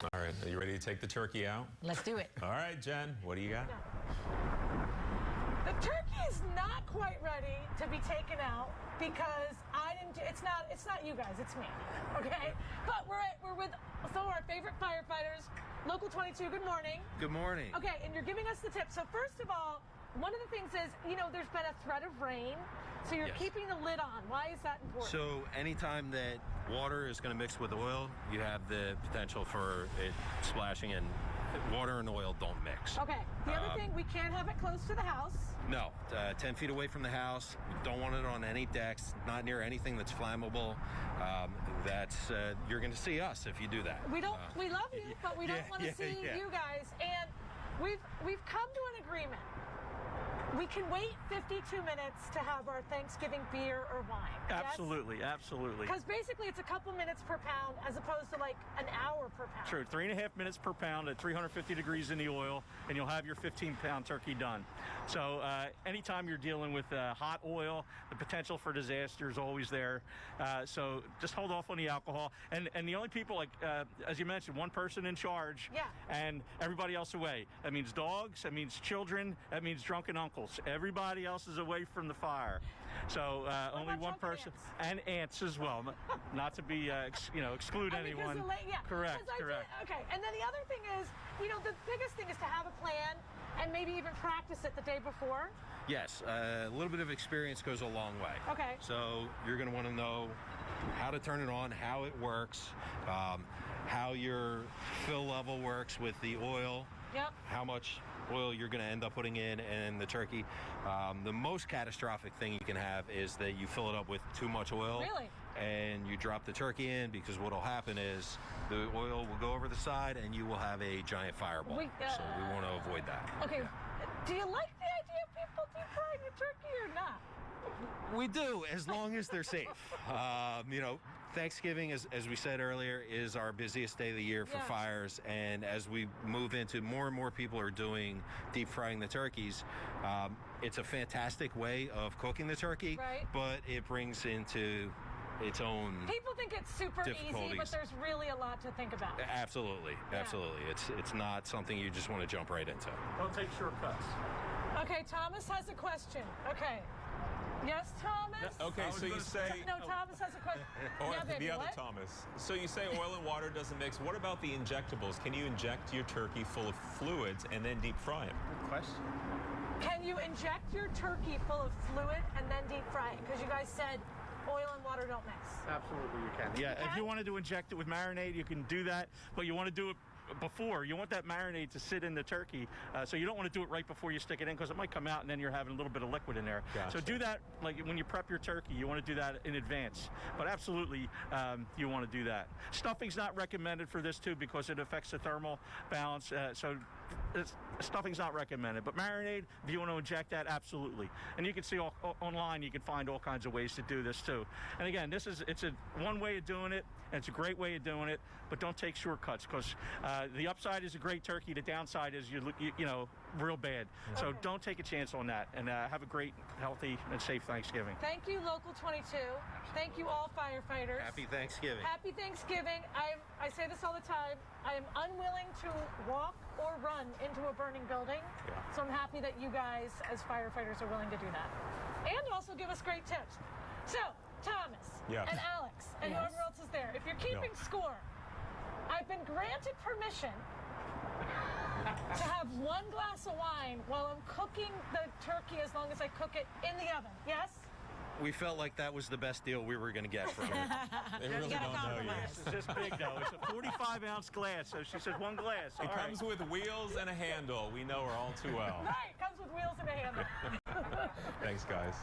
All right, are you ready to take the turkey out? Let's do it. All right, Jen, what do you got? The turkey is not quite ready to be taken out because I didn't. It's not you guys. It's me. Okay. But we're with some of our favorite firefighters. Local 22. Good morning. Good morning. Okay, and you're giving us the tips. So first of all, one of the things is, there's been a threat of rain, so you're keeping the lid on. Why is that important? So anytime that water is going to mix with oil, you have the potential for it splashing, and water and oil don't mix. Okay. The other thing, we can't have it close to the house. No, 10 feet away from the house. We don't want it on any decks, not near anything that's flammable. You're going to see us if you do that. We don't. We love you, but we don't want to see you guys. And we've come to an agreement. We can wait 52 minutes to have our Thanksgiving beer or wine. Absolutely, absolutely. Because basically it's a couple minutes per pound as opposed to like an hour per pound. True, 3.5 minutes per pound at 350 degrees in the oil, and you'll have your 15-pound turkey done. So anytime you're dealing with hot oil, the potential for disaster is always there. So just hold off on the alcohol. And the only people, like, as you mentioned, one person in charge and everybody else away. That means dogs, that means children, that means drunken uncles. Everybody else is away from the fire. So only one person. And ants as well. Not to be, exclude anyone. Correct. Okay. And then the other thing is, the biggest thing is to have a plan and maybe even practice it the day before. Yes, a little bit of experience goes a long way. Okay. So you're going to want to know how to turn it on, how it works, how your fill level works with the oil. Yep. How much oil you're going to end up putting in the turkey. The most catastrophic thing you can have is that you fill it up with too much oil. Really? And you drop the turkey in, because what will happen is the oil will go over the side and you will have a giant fireball. So we want to avoid that. Okay. Do you like the idea of people deep frying your turkey or not? We do, as long as they're safe. Thanksgiving, as we said earlier, is our busiest day of the year for fires, and as we move into more and more people are doing deep frying the turkeys, it's a fantastic way of cooking the turkey, but it brings into its own People think it's super easy, but there's really a lot to think about. Absolutely. It's not something you just want to jump right into. Don't take shortcuts. Okay, Thomas has a question. Okay. Yes, Thomas? Okay, so you say... No, Thomas has a question. The other Thomas. So you say oil and water doesn't mix. What about the injectables? Can you inject your turkey full of fluids and then deep fry it? Good question. Can you inject your turkey full of fluid and then deep fry it? Because you guys said oil and water don't mix. Absolutely, you can. Yeah, if you wanted to inject it with marinade, you can do that, but you want to do it before. You want that marinade to sit in the turkey, so you don't want to do it right before you stick it in, because it might come out and then you're having a little bit of liquid in there. Gotcha. So do that like when you prep your turkey. You want to do that in advance, but absolutely you want to do that. Stuffing's not recommended for this too, because it affects the thermal balance, so stuffing's not recommended, but marinade, if you want to inject that, absolutely. And you can see online, you can find all kinds of ways to do this too. And again, it's a one way of doing it, and it's a great way of doing it, but don't take shortcuts, because the upside is a great turkey, the downside is you real bad. So don't take a chance on that, and have a great, healthy, and safe Thanksgiving. Thank you, Local 22. Thank you, all firefighters. Happy Thanksgiving. Happy Thanksgiving. I say this all the time. I am unwilling to walk or run into a burning building. So I'm happy that you guys, as firefighters, are willing to do that. And also give us great tips. So, Thomas and Alex and whoever else is there, if you're keeping score, I've been granted permission to have one glass of wine while I'm cooking the turkey, as long as I cook it in the oven. Yes? We felt like that was the best deal we were going to get from it. They really don't know you. It's just big, though. It's a 45-ounce glass, so she said one glass. It comes with wheels and a handle. We know her all too well. Right, comes with wheels and a handle. Thanks, guys.